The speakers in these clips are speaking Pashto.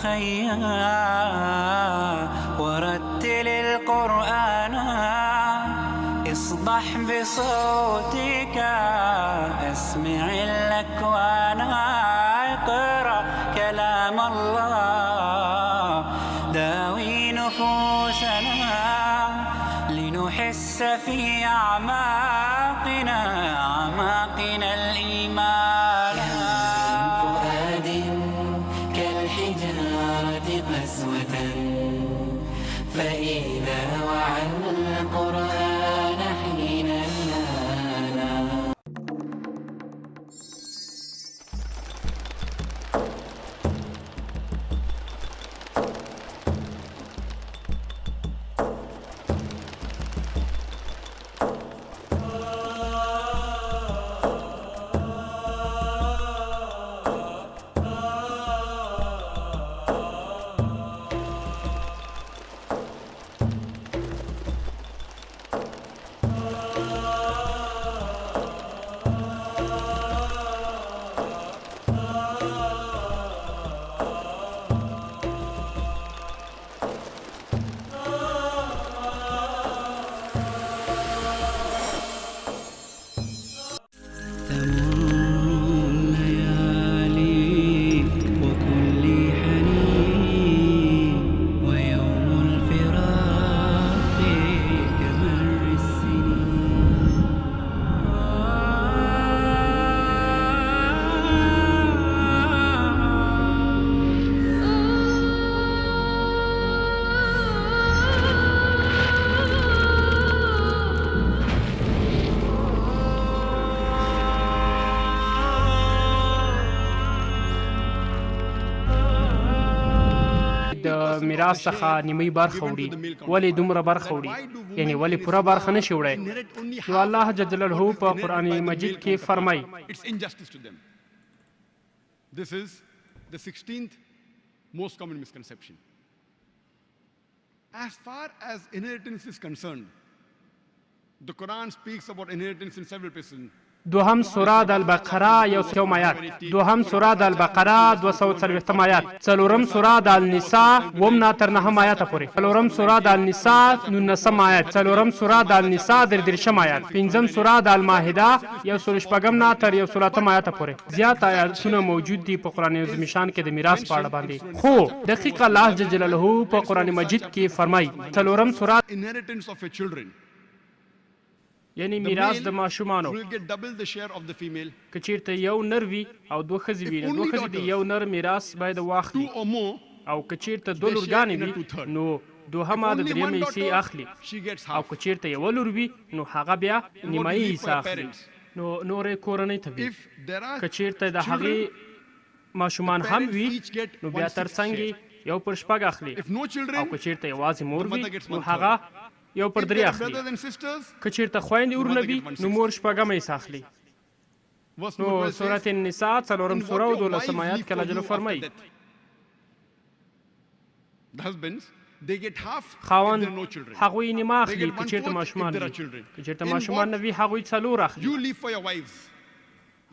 أخيا ورتل القرآن اصدح بصوتك اسمع الأكوان اقرأ كلام الله داوي نفوسنا لنحس في أعماقنا الإيمان فؤاد كالحجارة قسوة فإذا وعى القرآن حين نالا. میراث څخه نیمه برخه وړي ولې دومره برخه وړي یعنی ولې پوره برخه نشي وړی نو الله جل جلاله په قرآن مجید کې فرمایي This is the 16th most common misconception. As far as inheritance is concerned, the Quran speaks about inheritance in several places. دوهم سوره د البقره 100 آیات، دوهم سوره د البقره 240 آیات، څلورم سوره د النساء 9 تر 9 آیات پورې، څلورم سوره د النساء 19 آیات، څلورم سوره د النساء 33 آیات، پنځم سوره د المائده 114 تر 113 آیات پورې. زیات آیاتونه موجود دي په قرآن عظیم شان کې د میراث په اړه باندې، خو دقیق الله جل جلاله په قرآن مجید کې فرمایي څلورم سوره inheritance of your children. یعنی میراث د ماشومانو که چیرته یو نر وي او دوه ښځې وي، دوه ښځې د یو نر میراث باید واخلي، او که چیرته دوه لورګانې وي نو دوهمه د درېیمې حصې اخلي، او که چیرته یوه لور وي نو هغه بیا نیمایي حصه اخلي، نو نورې کورنۍ ته وي. که چیرته د هغې ماشومان هم وي نو بیا تر څنګ یو پر شپږ اخلي، او که چیرته یوازې مور وي نو هغه یو پر درې اخلي، که چیرته خویندې ورونه وي نو مور شپږمه حصه اخلي. نو سورة النساء څلورم سوره او 12 آیات کې الله جل فرمایي خاوند هغوی نیمه اخلي که چیرته ماشومان وي، که چیرته ماشومان نه وي هغوی څلور اخلي،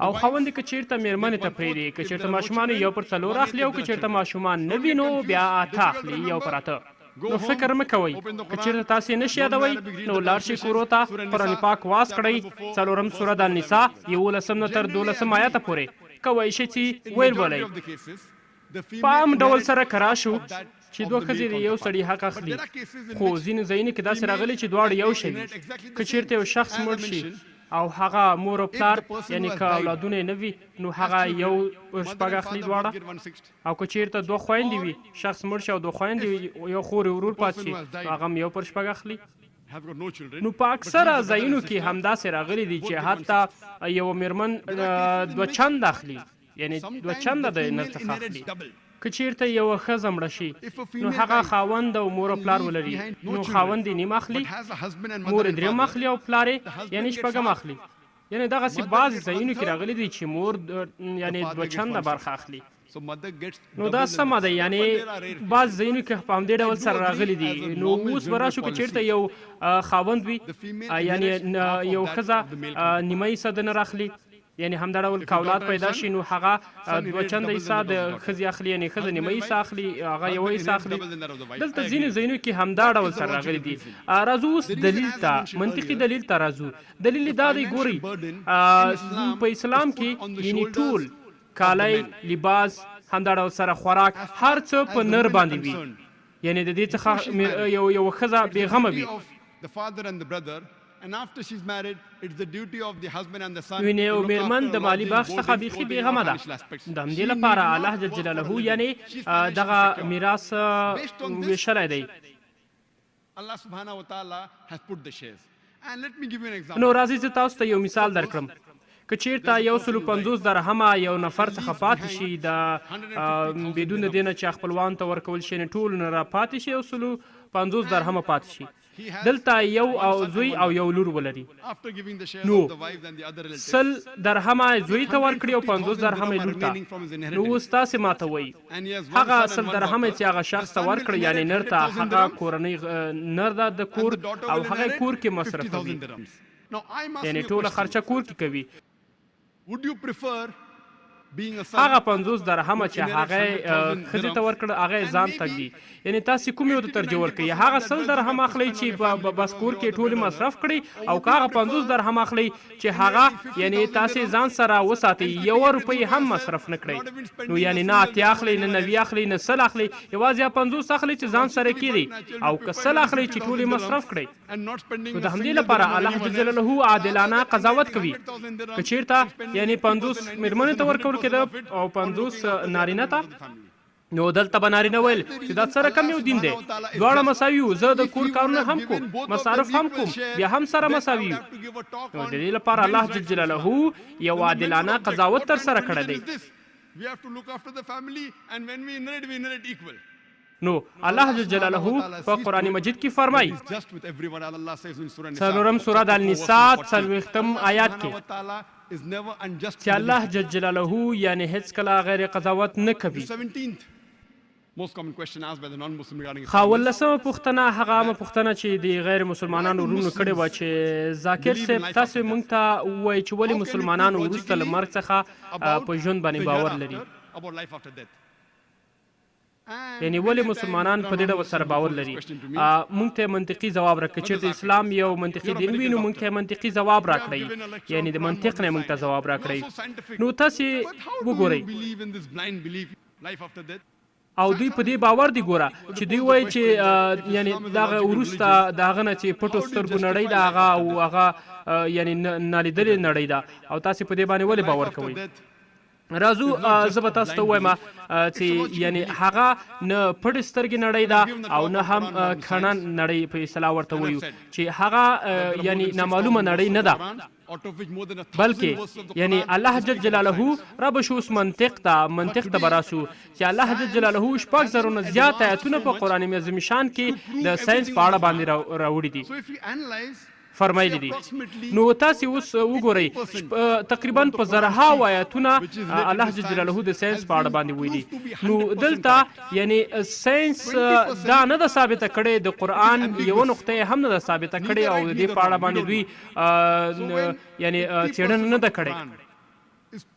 او خاوند که چیرته میرمنې ته پرېږدي، که چیرته ماشومان یو پر څلور اخلي، او که چیرته ماشومان نه وي نو بیا اته اخلي، یو پر اته. نو فکر مه کوئ که چیرته تاسې نشئ یادوئ نو لاړ شئ کورو ته، قرآن پاک واس کړئ، څلورم سوره د النساء 11 نه تر 12 آیاته پورې کوئ شئ چې ویل ولئ. په عام ډول سره کرا شو چې دوه ښځې د یو سړي حق اخلي، خو ځینې ځایونو کې داسې راغلي چې دواړه یو شوي. که چیرته یو شخص مړ شي او هغه مور او پلار یعنی که اولادونه یې نه وي نو هغه یو شپږ اخلي دواړه، او که چیرته دوه خویندې وي، شخص مړ شي او دوه خویندې وي، یو خور ورور پاتې شي نو هغه هم یو پر شپږ اخلي. نو په اکثره ځایونو کې همداسې راغلي دي چې حتی یوه میرمن دوه چند اخلي، یعنی دوه چنده د نر څخه اخلي. که چیرته یوه ښځه مړه شي نو هغه خاوند او مور او پلار ولري نو خاوند یې نیم اخلي، مور یې درېیم اخلي، او پلار یې یعنی شپږم اخلي. یعنی دغسې بعضې ځایونو کې راغلي دي چې مور یعنی دوه چنده برخه اخلي. نو دا سمه ده، یعنی بعض ځایونو کې په همدې ډول سره راغلي دي. نو اوس به راشو که چیرته یو خاوند وي یعنی یو ښځه نیمه حصه د نر اخلي، یعنی همدا ډول که اولاد پیدا شي نو هغه دوه چنده حصه د ښځې اخلي یعنی ښځه نیمه حصه اخلي هغه یوه حصه اخلي دلته ځینې ځایونو کې همدا ډول سره راغلي دي راځو اوس دلیل ته منطقي دلیل ته راځو دلیل یې دا دی ګورئ په اسلام کې یعنی ټول کالی لباس همدا ډول سره خوراک هر څه په نر باندې وي یعنی د دې څخه یوه ښځه بېغمه وي And after she's married, it's the duty of the husband and the son. وینې او میرمن د مالی بخش څخه بیخي بېغمه ده د همدې لپاره الله جل جلاله یعنی دغه میراث ویشلی دی Allah subhanahu wa ta'ala has put the shares. And let me give you an example. نو راځئ زه تاسو ته یو مثال درکړم که چیرته 150 درهمه یو نفر څخه پاتې شي د بدون د دې نه چې خپلوان ته ورکول شي ټول نه را پاتې شي 150 درهمه پاتې شي دلته یو او زوی او یو لور ولري نو 100 درهمه زوی ته ورکړي او 50 درهمه لور ته نو اوس تاسې ماته وایي هغه 100 درهمه چې هغه شخص ته ورکړي یعنی نر ته هغه کورنۍ نر ده د کور او هغه کور کې مصرفوي یعنی ټوله خرچه کور کې کوي هغه 50 درهمه چې هغه ښځې ته ورکړه هغه یې ځان ته ږدي یعنی تاسې کوم یو ته ترجیح ورکوئ هغه 100 درهم اخلئ چې بس کور کې ټولې مصرف کړئ او که هغه 50 درهم اخلئ چې هغه یعنی تاسې ځان سره وساتئ یوه روپۍ هم مصرف نه کړئ نو یعنی نه 80 اخلئ نه 90 اخلئ نه 100 اخلئ یوازې 50 اخلئ چې ځان سره کېږدئ او که 100 اخلئ چې ټولې مصرف کړئ نو د همدې لپاره الله جل جلاله عادلانه قضاوت کوي که چیرته یعنی 50 میرمنې ته ورکول کېده او 50 نارینه ته نو دلته به نارینه ویل چې دا څه رقم یو دین دی دواړه مساوي یو زه د کور کارونه هم کوم مصارف هم کوم بیا هم سره مساوي یو نو د دې لپاره الله جل جلاله یو عادلانه قضاوت ترسره کړی دی نو الله جل جلاله په قرآن مجید کې فرمایي څلورم سوره د النساء 40م آیات کې چې الله جل جلاله یعنی هیڅکله غیر قضاوت نه کوي ولسمه پوښتنه هغه عامه پوښتنه چې د غیر مسلمانانو وروڼو کړې وه چې ذاکر صاحب تاسو موږ ته ووایئ چې ولې مسلمانانو وروسته له مرګ څخه په ژوند باندې باور لري یعنی ولې مسلمانان په دې ډول سره باور لري موږ ته منطقي ځواب راکړئ چېرته اسلام یو منطقي دین وي نو موږ ته منطقي ځواب راکړئ یعنی د منطق نه موږ ته ځواب راکړئ نو تاسې وګورئ او دوی په دې باور دي ګوره چې دوی وایي چې یعنی دغه وروسته د هغه نه چې پټو سترګو نړۍ ده هغه او هغه یعنی نالیدلې نړۍ ده او تاسې په دې باندې ولې باور کوئ راځو زه به تاسو ته ووایم چې یعنی هغه نه پټې سترګې نړۍ ده او نه هم کڼه نړۍ په اصطلاح ورته وایو چې هغه یعنی نامعلومه نړۍ نه ده بلکې یعنی الله جل جلاله را به شو اوس منطق ته به راسو چې الله جل جلاله 6,000 نه زیات آیتونه په قرآن عظیم شان کې د ساینس په اړه باندې راوړي دي فرمایلی دي نو تاسې اوس وګورئ تقریبا په زرهاو آیتونه الله جل جلاله د ساینس په اړه باندې ویلي نو دلته یعنی ساینس دا نه ده ثابته کړې د قرآن یوه نقطه یې هم نه ده ثابته کړې او د دې په اړه باندې دوی یعنی څېړنه نه ده کړې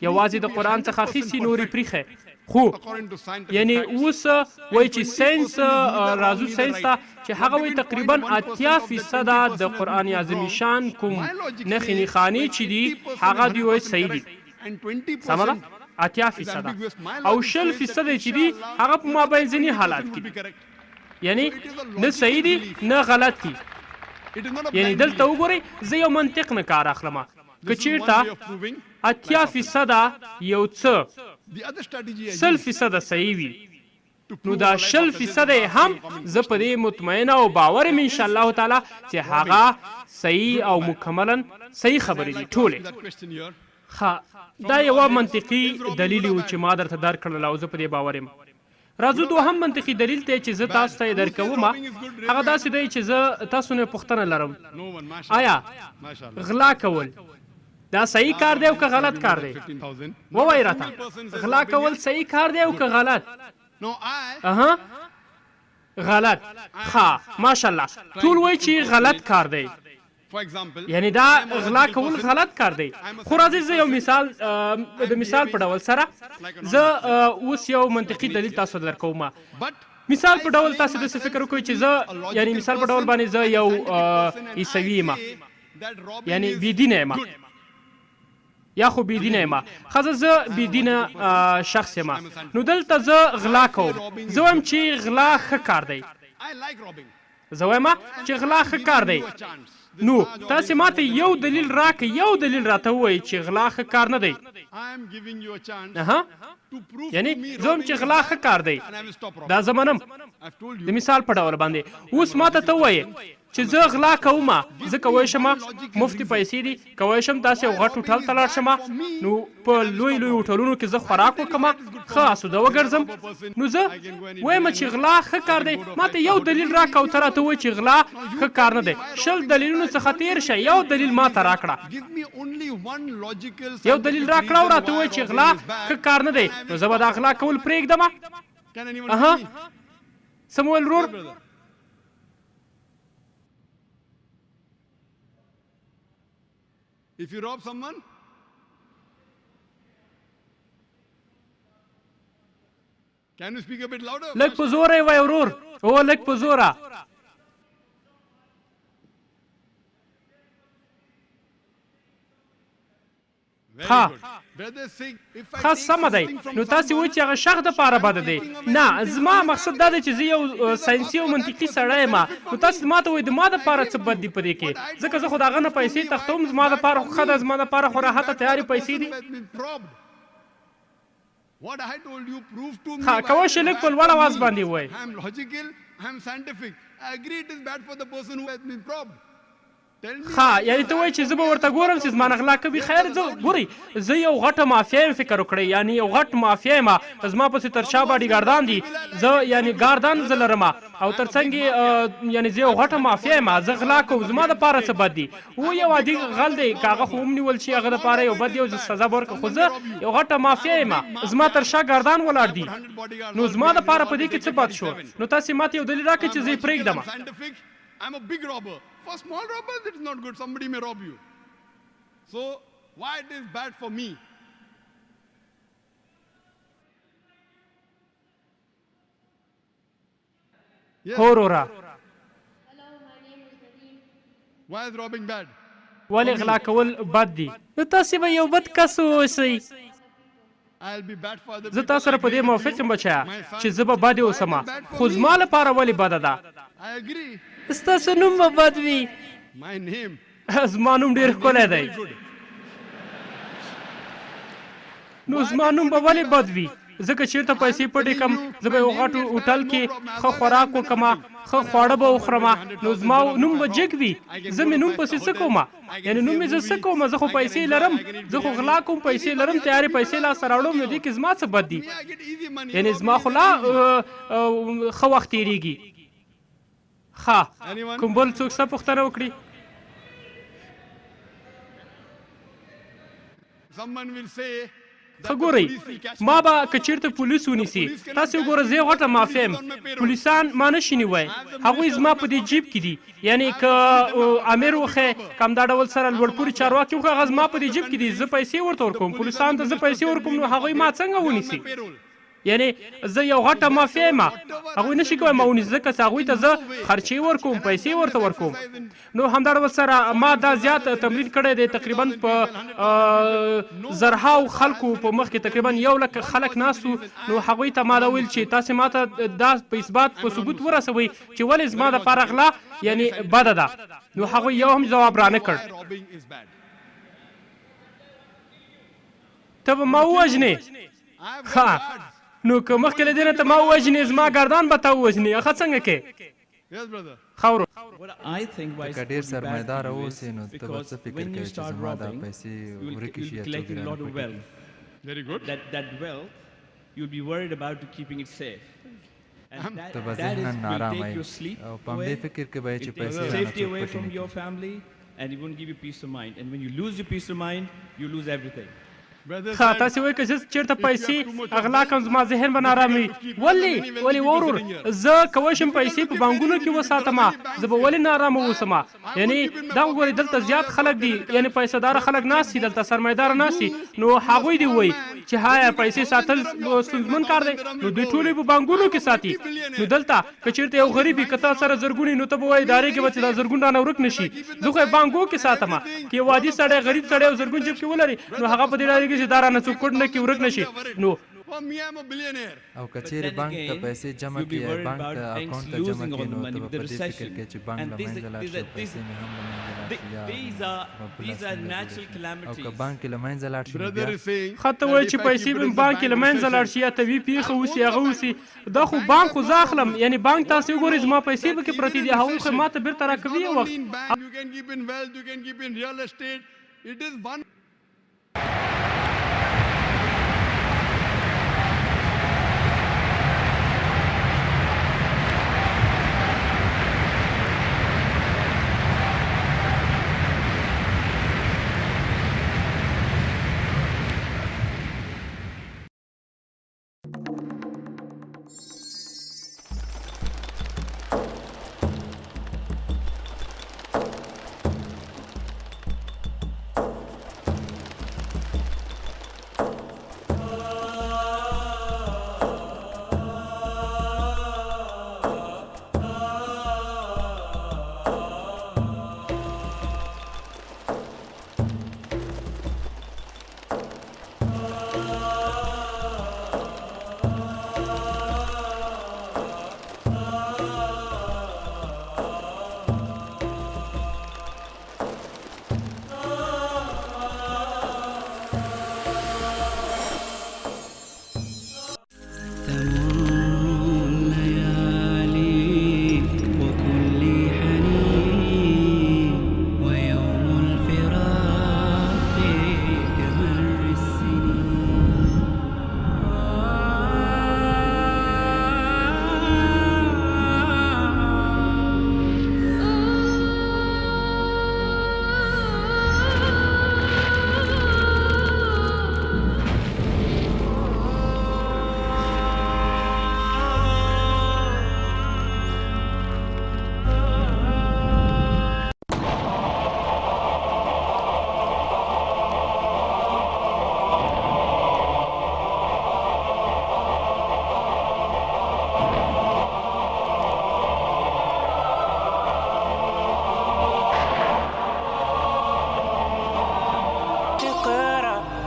یوازې د قرآن څخه اخیستي نورې پریښی خو یعنی اوس وایي چې ساینس راځو ساینس ته چې هغه وایي تقریبا 80% د قرآن عظیم شان کوم نښې نښانې چې دي هغه دوی وایي صحیح دي سمه ده 80% او 20% چې دي هغه په مابینځني حالات کې دي یعنی نه صحیح دي نه غلط دي یعنی دلته وګورئ زه یو منطق نه کار اخلم که چیرته 80% یو څه 100% صحیح وي نو دا 20% هم زه په دې مطمئنه او باور یم انشاءالله تعالی چې هغه صحیح او مکملا صحیح خبرې دي ټولې دا یوه منطقي دلیل و چې ما درته درکړل او زه په دې باور یم راځو دوهم منطقي دلیل ته چې زه تاسو ته یې درکوم هغه داسې دی چې زه تاسو نه پوښتنه لرم آیا غلا کول دا صحیح کار دی او که غلط کار دی ووایئ راته غلا کول صحیح کار دی او که غلط غلط ښه ماشاءالله ټول وایي چې غلط کار دی For example, یعنی دا I am a غلا logical کول person. غلط کار دی خو راځئ زه یو مثال د مثال په ډول سره زه اوس یو منطقي دلیل تاسو ته درکوم But مثال په ډول تاسو داسې فکر وکړئ چې زه یعنی مثال په ډول باندې زه یو عیسوي یم یعنی بېدینه یم یا خو بېدینه یم ښه زه بېدینه شخص یم نو دلته زه غلا کوم زه وایم چې غلا ښه کار دی I like robbing. زه وایم چې غلا ښه کار دی A chance. نو تاسې ماته یو دلیل راکړئ یو دلیل راته ووایئ چې غلا ښه کار نه دی I am giving you a chance اها to prove یعنی to me زه وایم چې robbing غلا is ښه bad, کار دی and I will stop robbing. دا زه منم I've told د you. مثال په ډول باندې اوس ماته ته ووایې چې زه غلا کوم زه کولی شم مفتې پیسې دي کولی شم داسې یو غټ هوټل ته لاړ شم نو په لوی لوی هوټلونو کې زه خوراک وکړم ښه اسوده وګرځم نو زه وایم چې غلا ښه کار دی ماته یو دلیل راکړه او ته راته ووایې چې غلا ښه کار نه دی 20 دلیلونو څخه تیر شه یو دلیل ماته راکړه Give me only one logical. یو دلیل راکړه او راته ووایې چې غلا ښه کار نه دی نو زه به دا غلا کول پرېږدم Can anyone اها tell me? سمویل ورور Brother. If you rob someone, can you speak a bit louder? لږ په زوره یې وایه ورور او لږ په زوره Very ها. good. Brother saying, if I ښه take سمه دی something from نو تاسې وایئ چې هغه شخص دپاره بده دی نه زما مقصد دا دی چې زه یو ساینسي او منطقي سړی یم نو تاسې ما ته وایئ د ما دپاره څه بد دي په دې کې ځکه زه خو د هغه نه پیسې تښتوم زما دپاره خو ښه ده زما دپاره خو راحته تیارې پیسې دي has been robbed. What I told you, prove to me. ها by کولی شئ the لږ په bad لوړ for اواز me. باندې ووایئ I am logical, I am scientific. I agree it is bad for the person who has been robbed. Tell me. ها یعنی ته وایې چې زه به ورته ګورم چې زما نه غلا کوي خیر زه ګورئ زه یو غټه مافیا یم فکر وکړئ یعنی یو غټ مافیا یم زما پسې تر شا باډیګاردان دي زه یعنی ګاردان زه لرم او تر څنګ یې یعنی زه یو غټه مافیا یم زه غلا کوم زما دپاره څه بد دي و یو عادي غل دی که هغه خو ونیول شي هغه دپاره یو بد دی او زه سزا به ورکړم خو زه یو غټه مافیا یم زما تر شا ګاردان ولاړ دي 100 bodyguards. نو زما دپاره په دې کې څه بد شو نو تاسې ماته یو دلیل راکړئ چې زه یې پرېږدم I'm scientific. I'm a big robber. For small robbers, it's not good. Somebody may rob you. So why it is bad for me? Yes. هو وروره Why is robbing bad? ولې غلا کول بد دي نو تاسې به یو بد کس واوسئ I'll be bad for other زه people. تاسو سره په دې موافق یم بچیا چې زه به بد اوسم خو زما لپاره ولې بده ده I agree. ستاسو نوم به بد وي My name. زما نوم ډېر ښکلی دی Good. نو زما نوم به ولې بد وي ځکه چېرته پیسې پټې کړم زه به یو غټ هوټل کې ښه خوراک وکړم ښه خواړه به وخورم نو زما نوم به جګ وي زه مې نوم پسې څه کوم یعنې نوم مې زه څه کوم زه خو پیسې لرم زه خو غلا کوم پیسې لرم تیارې پیسې لاسته راوړم نو دې کې زما څه بد دي Me, I get easy money. یعنې زما خو لا ښه وخت تېرېږي ښه کوم بل څوک څه پوښتنه وکړي Someone will say. ښه ګورئ ما به که چېرته پولیس ونیسي تاسې وګوره زه یې غټه مافیا یم پولیسان ما نه شي نیوی هغوی زما په دې جیب کې دي یعنې که امیر وښی که همدا ډول سره لوړپوړي چارواکي وښی هغه زما په دې جیب کې دي زه پیسې ورته ورکوم پولیسانو ته زه پیسې ورکوم نو هغوی ما څنګه ونیسي Payroll. یعنې زه یو غټه مافیا یم هغوی نشي کوی ما ونیسي ځکه چې هغوی ته زه خرچې ورکوم پیسې ورته ورکوم نو همدا ډول سره ما دا زیات تمرین کړی دی تقریبا په زرهاو خلکو په مخ کې تقریبا 100,000 خلک ناست نو هغوی ته ما دا ویل چې تاسې ماته دا په اثبات په ثبوت ورسوئ چې ولې زما دپاره غلا یعنې بده ده نو هغوی یو هم جواب رانه Why کړ robbing is bad. ته به ما ووژنې I have ښه got cards. نو که مخکې له دې نه ته ما ووژنې زما ګردان به تا ووژنې ښه څنګه کې Yes, brother. ښه ورو What I think why که it ډېر would be bad سرمایدار for you is اوسې نو ته به because څه فکر when you کوې چې start زما دا robbing, پیسې you'll ورکې شي یا څوک collecting a رانه lot of پټ کړي. wealth. Very good. That wealth, you'll be worried about to keeping it safe. And ته به that ذهناً will نارامه take یې your sleep او په away. همدې فکر کې به یې چې It takes پیسې رانه safety څوک away پټې from نه your کړي. family, and it won't give you peace of mind. And when you lose your peace of mind, you lose everything. ښه تاسې وایئ که زه چېرته پیسې اغلا کړم زما ذهن به نارام وي ولې ورور زه کولی شم پیسې په بانکونو کې وساتم زه به ولې نارامه اوسم یعنې دا وګورئ دلته زیات خلک دي یعنې پیسه داره خلک ناست دي دلته سرمایه‌داره ناست دي نو هغوی دې وایي چې هایا پیسې ساتل ستونزمن کار دی نو دوی ټولې په بانکونو کې ساتي نو دلته که چېرته یو غریب وي که تا سره زرګون نو ته به وایې ادارې کې به چې دا زرګون رانه ورک نه شي زه خو یې بانکو کې ساتم که یو عادي سړی غریب سړی او زرګون جیب کې ولري نو هغه په دې ډارې کې چې دا رانه څوک پټ نه کړي ورک نه شي نو For me, I'm a billionaire. او کچېرې بانک ته پیسې جمع کړي بانک ته اکاونټ ته جمع کړي نو ته به په دې فکر کې چې بانک له منځه لاړ شي پیسې مې هم له منځه لاړ شي These are natural او calamities. که بانک کې له منځه لاړ شي نو Brother بیا is saying, ښه ته وایي چې پیسې به بانک کې له منځه لاړ شي یا طبیعي پېښه وسي هغه وسي دا خو بانک خو زه اخلم یعنې بانک تاسې وګورئ زما پیسې پکې پرتې دي هغوی خو ما ته بېرته راکوي یو وخت only in bank, you can keep in wealth, you can keep in real estate. It is one.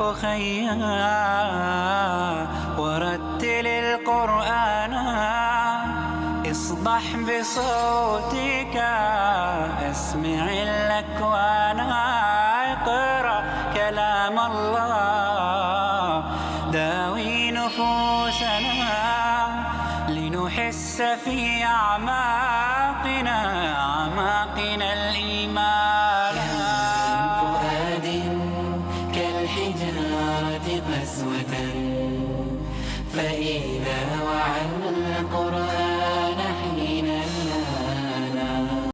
أخيا ورتل القرآن اصدح بصوتك اسمع الأكوان اقرأ كلام الله داوي نفوسنا لنحس في أعماقنا الإيمان فؤاد كالحجارة قسوة فإذا وعى القرآن